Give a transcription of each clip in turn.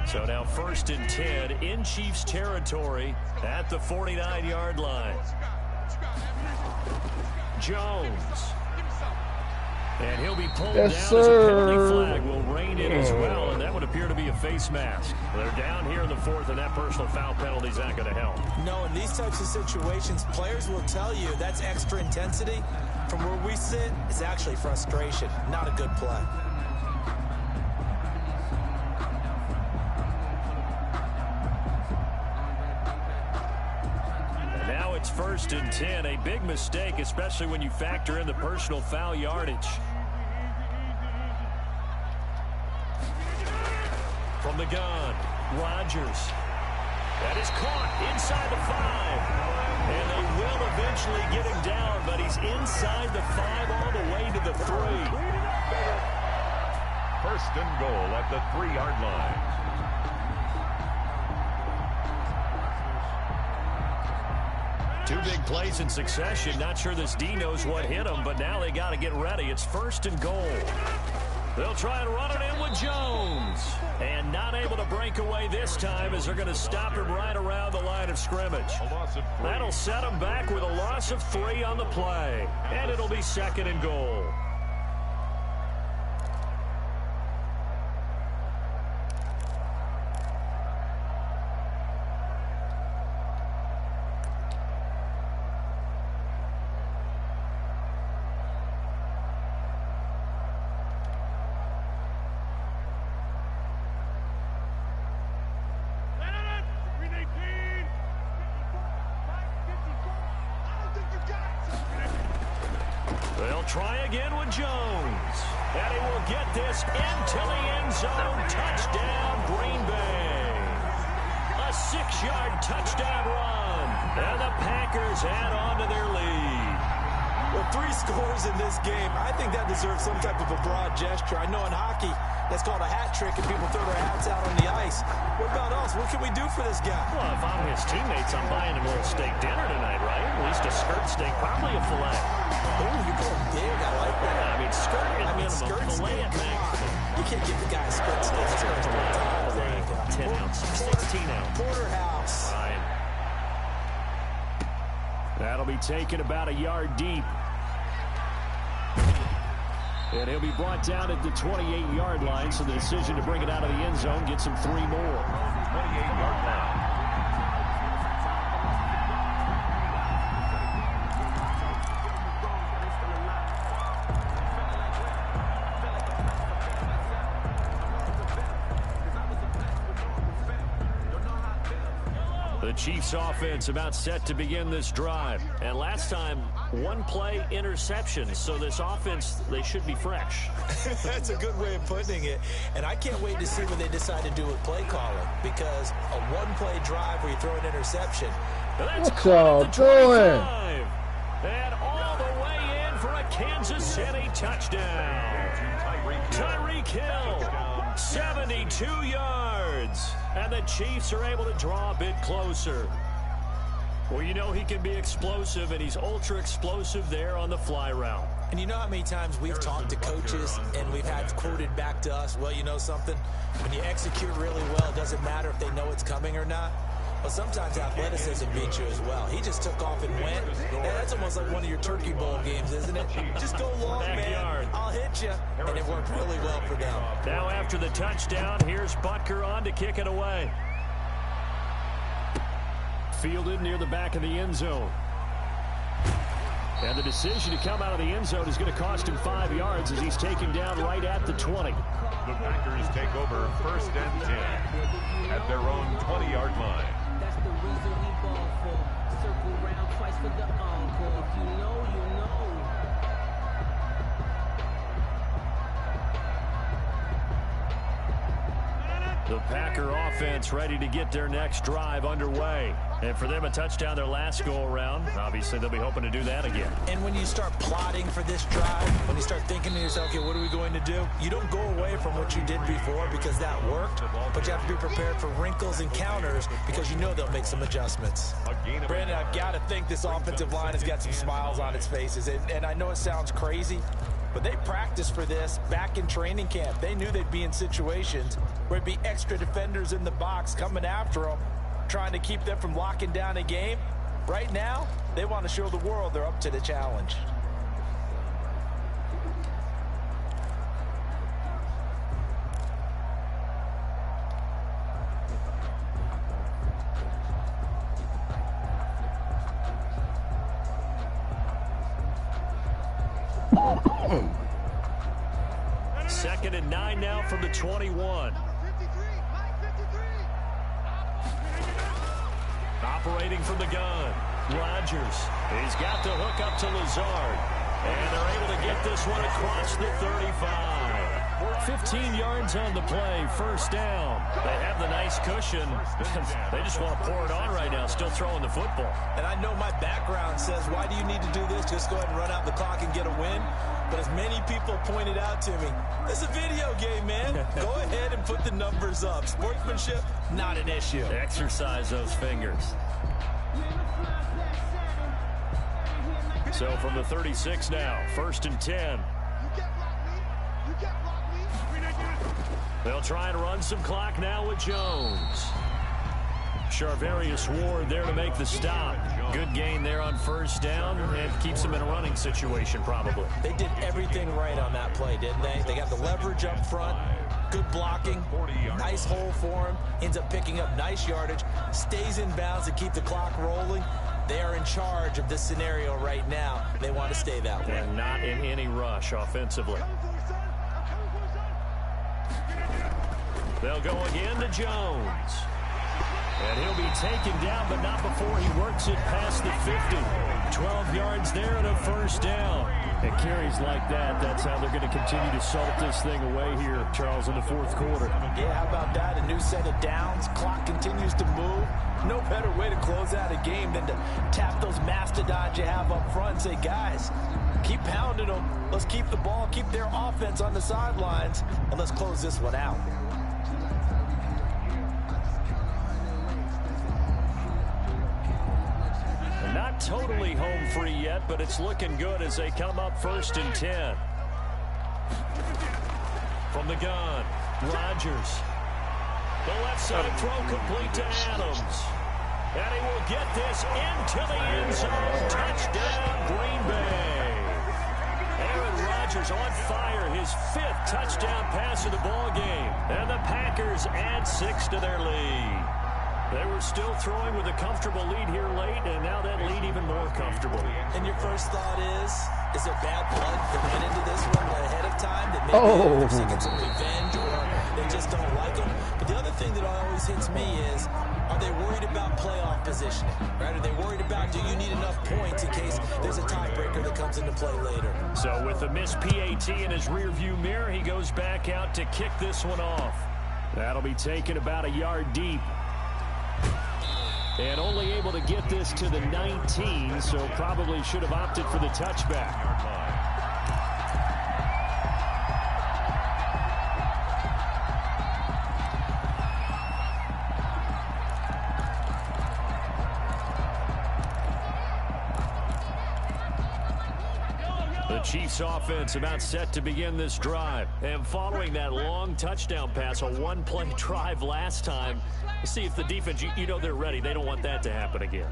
So now 1st and 10 in Chiefs territory at the 49-yard line. Jones. And he'll be pulled down as a penalty flag will rein in as well, and that would appear to be a face mask. They're down here in the 4th, and that personal foul penalty is not going to help. No, in these types of situations, players will tell you that's extra intensity. From where we sit, it's actually frustration, not a good play. It's 1st and 10, a big mistake, especially when you factor in the personal foul yardage. From the gun, Rodgers. That is caught inside the 5. And they will eventually get him down, but he's inside the 5 all the way to the 3. 1st and goal at the 3-yard line. Two big plays in succession. Not sure this D knows what hit him, but now they got to get ready. It's 1st and goal. They'll try and run it in with Jones. And not able to break away this time as they're going to stop him right around the line of scrimmage. That'll set him back with a loss of 3 on the play. And it'll be 2nd and goal. They'll try again with Jones. And he will get this into the end zone. Touchdown, Green Bay. A 6-yard touchdown run. And the Packers add on to their lead. Well, 3 scores in this game. I think that deserves some type of a broad gesture. I know in hockey, that's called a hat trick, and people throw their hats out on the ice. What about us? What can we do for this guy? Well, if I'm his teammates, I'm buying him a little steak dinner tonight, right? At least a skirt steak, probably a filet. Oh, you're going big. I like that. I mean, skirt at minimum, skirt filet at maximum. You can't give the guy a skirt steak. 10 ounces, 16 ounces. Porterhouse. Fine. That'll be taken about a yard deep. And he'll be brought down at the 28-yard line, so the decision to bring it out of the end zone gets him 3 more. 28-yard line. The Chiefs offense about set to begin this drive. And last time, 1 play interception. So this offense, they should be fresh. That's a good way of putting it. And I can't wait to see what they decide to do with play calling. Because a 1-play drive where you throw an interception. What's y'all doing? And all the way in for a Kansas City touchdown. Tyreek Hill, 72 yards. And the Chiefs are able to draw a bit closer. Well, you know he can be explosive, and he's ultra explosive there on the fly route. And you know how many times we've talked to coaches and we've had quoted back to us, well, you know something? When you execute really well, it doesn't matter if they know it's coming or not. Well, sometimes athleticism beats you as well. He just took off and went. And that's almost like one of your Turkey Bowl games, isn't it? Just go long, man. I'll hit you. And it worked really well for them. Now after the touchdown, here's Butker on to kick it away. Fielded near the back of the end zone. And the decision to come out of the end zone is going to cost him 5 yards as he's taken down right at the 20. The Packers take over 1st and 10 at their own 20-yard line. That's the reason we ball for. Circle round twice for the encore. If you know, you know. The Packer offense ready to get their next drive underway. And for them, a touchdown their last go-around. Obviously, they'll be hoping to do that again. And when you start plotting for this drive, when you start thinking to yourself, okay, what are we going to do? You don't go away from what you did before because that worked, but you have to be prepared for wrinkles and counters because you know they'll make some adjustments. Brandon, I've got to think this offensive line has got some smiles on its faces. And I know it sounds crazy, But they practiced for this back in training camp. They knew they'd be in situations where there'd be extra defenders in the box coming after them, trying to keep them from locking down a game. Right now, they want to show the world they're up to the challenge. Second and 9 now from the 21. Operating from the gun, Rodgers. He's got the hook up to Lazard. And they're able to get this one across the 35. 15 yards on the play, first down. They have the nice cushion. They just want to pour it on right now, still throwing the football. And I know my background says, why do you need to do this? Just go ahead and run out the clock and get a win. But as many people pointed out to me, it's a video game, man. Go ahead and put the numbers up. Sportsmanship, not an issue. Exercise those fingers. So from the 36 now, first and 10. They'll try and run some clock now with Jones. Charvarius Ward there to make the stop. Good gain there on first down and keeps them in a running situation probably. They did everything right on that play, didn't they? They got the leverage up front, good blocking, nice hole for him, ends up picking up nice yardage, stays in bounds to keep the clock rolling. They are in charge of this scenario right now. They want to stay that way. And not in any rush offensively. They'll go again to Jones. And he'll be taken down, but not before he works it past the 50. 12 yards there and a first down. And carries like that, that's how they're going to continue to salt this thing away here, Charles, in the fourth quarter. Yeah, how about that? A new set of downs. Clock continues to move. No better way to close out a game than to tap those mastodons you have up front and say, guys, keep pounding them. Let's keep the ball, keep their offense on the sidelines, and let's close this one out. Not totally home free yet, but it's looking good as they come up first and 10. From the gun, Rodgers. The left side throw complete to Adams. And he will get this into the end zone. Touchdown, Green Bay. Aaron Rodgers on fire, his 5th touchdown pass of the ball game. And the Packers add 6 to their lead. They were still throwing with a comfortable lead here late, and now that lead even more comfortable. And your first thought is there bad blood that went into this one ahead of time? That maybe they're seeking some revenge or they just don't like them? But the other thing that always hits me is, are they worried about playoff positioning? Right? Are they worried about, do you need enough points in case there's a tiebreaker that comes into play later? So with the missed PAT in his rearview mirror, he goes back out to kick this one off. That'll be taken about a yard deep. And only able to get this to the 19, so probably should have opted for the touchback. The Chiefs offense about set to begin this drive. And following that long touchdown pass, a one-play drive last time, see if the defense, you know they're ready. They don't want that to happen again.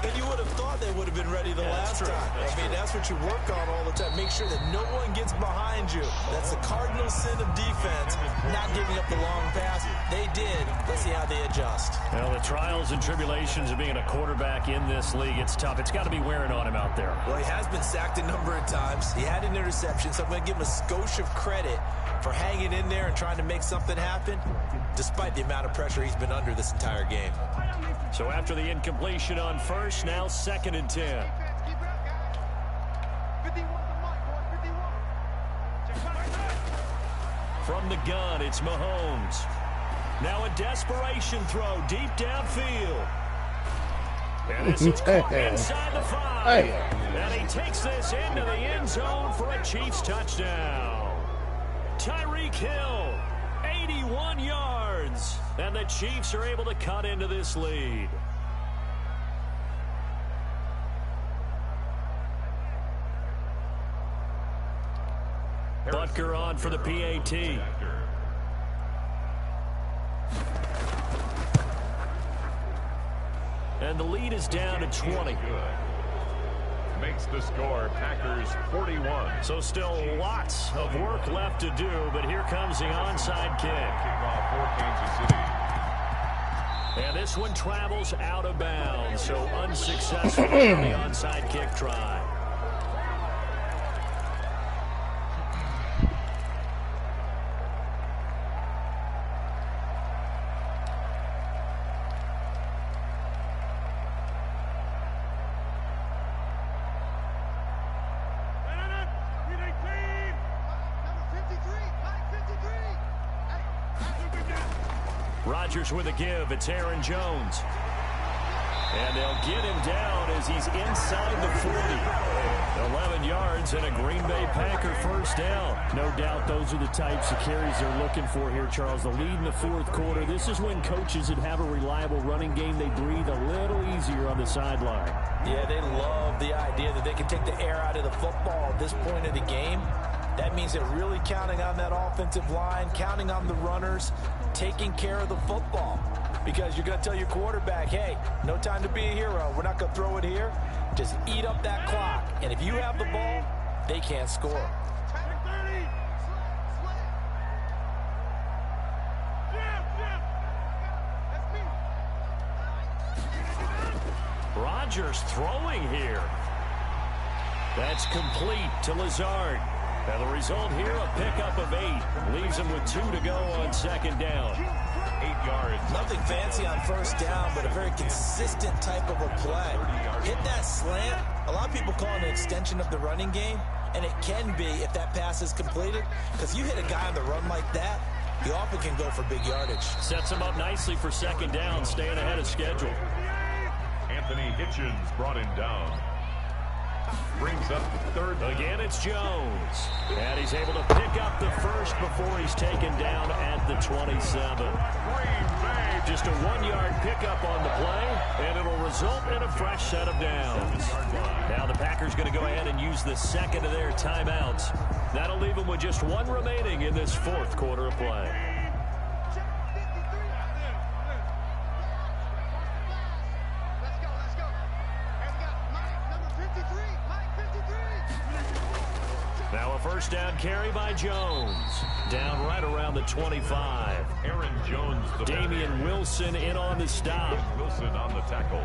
And you would have thought they would have been ready the last time. I mean, that's what you work on all the time. Make sure that no one gets behind you. That's the cardinal sin of defense, not giving up the long pass. They did. Let's see how they adjust. Well, the trials and tribulations of being a quarterback in this league, it's tough. It's got to be wearing on him out there. Well, he has been sacked a number of times. He had an interception, so I'm going to give him a skosh of credit for hanging in there and trying to make something happen, despite the amount of pressure he's been under this entire game. So after the incompletion on first, now second and 10. From the gun, it's Mahomes. Now a desperation throw deep downfield. And this is caught inside the 5. And he takes this into the end zone for a Chiefs touchdown. Tyreek Hill, 81 yards. And the Chiefs are able to cut into this lead. Butker on for the PAT. And the lead is down to 20. Makes the score Packers 41. So still lots of work left to do, but here comes the onside kick. Kickoff for Kansas City. And this one travels out of bounds, so unsuccessful on the onside kick try. Rodgers with a give. It's Aaron Jones. And they'll get him down as he's inside the 40. 11 yards and a Green Bay Packer first down. No doubt those are the types of carries they're looking for here, Charles. The lead in the fourth quarter. This is when coaches that have a reliable running game, they breathe a little easier on the sideline. Yeah, they love the idea that they can take the air out of the football at this point of the game. That means they're really counting on that offensive line, counting on the runners, taking care of the football. Because you're going to tell your quarterback, hey, no time to be a hero. We're not going to throw it here. Just eat up that clock. And if you have the ball, they can't score. Rodgers throwing here. That's complete to Lazard. And the result here, a pickup of 8. Leaves him with 2 to go on second down. 8 yards. Nothing fancy on first down, but a very consistent type of a play. Hit that slant. A lot of people call it an extension of the running game, and it can be if that pass is completed. Because you hit a guy on the run like that, he often can go for big yardage. Sets him up nicely for second down, staying ahead of schedule. Anthony Hitchens brought him down. Brings up third. Again, it's Jones. And he's able to pick up the first before he's taken down at the 27. Just a 1-yard pickup on the play, and it'll result in a fresh set of downs. Now the Packers going to go ahead and use the second of their timeouts. That'll leave them with just 1 remaining in this fourth quarter of play. Now a first down carry by Jones. Down right around the 25. Aaron Jones. Damian Wilson in on the stop. Wilson on the tackle.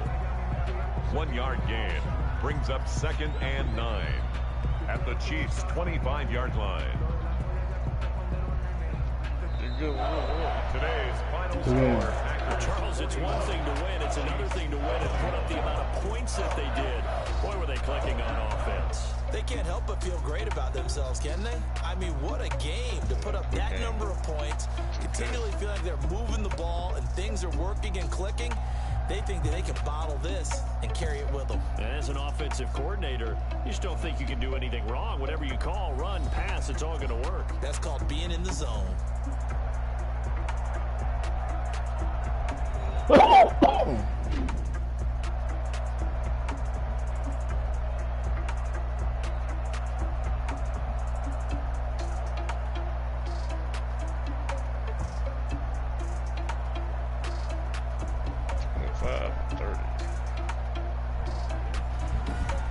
1-yard gain. Brings up 2nd and 9. At the Chiefs' 25-yard line. Today's final score. Charles, it's one thing to win. It's another thing to win and put up the amount of points that they did. Boy, were they clicking on offense. They can't help but feel great about themselves, can they? I mean, what a game to put up that number of points, continually feel like they're moving the ball and things are working and clicking. They think that they can bottle this and carry it with them. And as an offensive coordinator, you just don't think you can do anything wrong. Whatever you call, run, pass, it's all going to work. That's called being in the zone.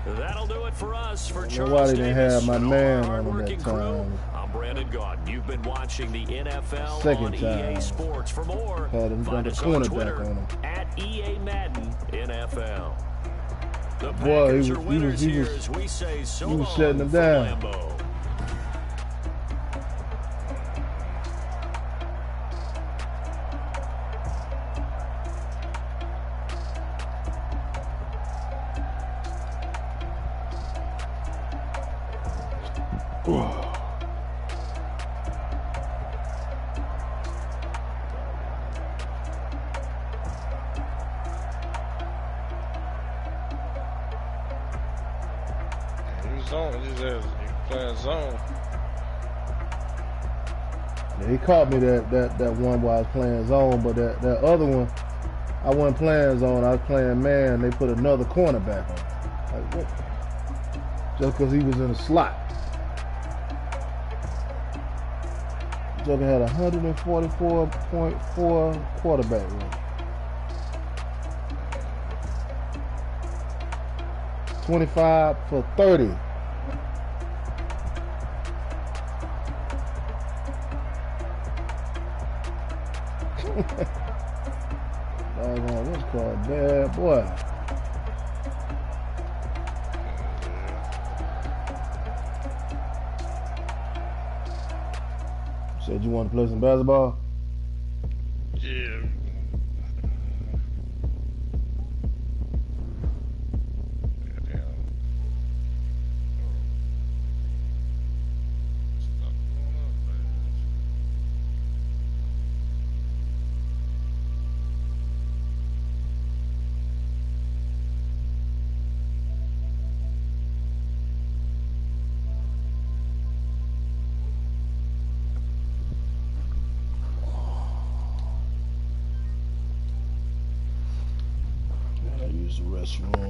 That'll do it for us. For Charles Nobody didn't Davis, have my man on hard-working that crew, time. I'm Brandon Gaudin. You've been watching the NFL Second on time. EA Sports. For more, Had him find done us the on cornerback Twitter on him. at EA Madden NFL. The Boy, Packers he are was- winners he here was- as we say so he was long shutting him from down. Lambeau. Playing zone. Yeah, he caught me that one while I was playing zone, but that other one, I wasn't playing zone. I was playing man. They put another cornerback on. Like, what? Just because he was in a slot. Joker had 144.4 quarterback rate. 25 for 30. Doggone, what's called bad boy. Said you want to play some basketball? Yeah. I use the restroom.